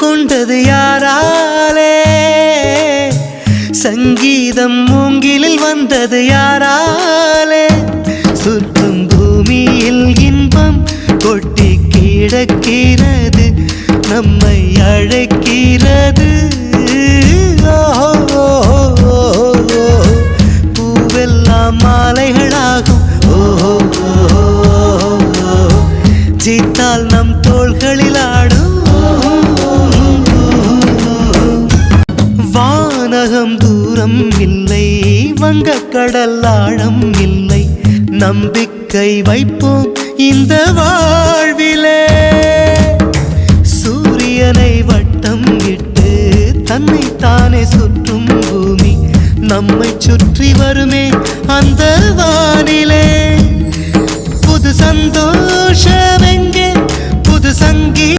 கொண்டது யாராலே சங்கீதம் மூங்கிலில் வந்தது யாராலே சுற்றும் பூமியில் இன்பம் கொட்டி கிடக்கிறது நம்மை அழைக்கிறது பூவெல்லாம் மாலைகளாகும் ஜீத்தால் நம் தோள்களில் ஆடும் வானகம் தூரம் இல்லை வங்கக்கடல் ஆழம் இல்லை நம்பிக்கை வைப்போம் இந்த வாழ்விலே சூரியனை வட்டம் இட்டு தன்னை தானே சுற்றும் பூமி நம்மை சுற்றி வருமே அந்த வானிலே புது சந்தோஷம் எங்கே புது சங்கீதம்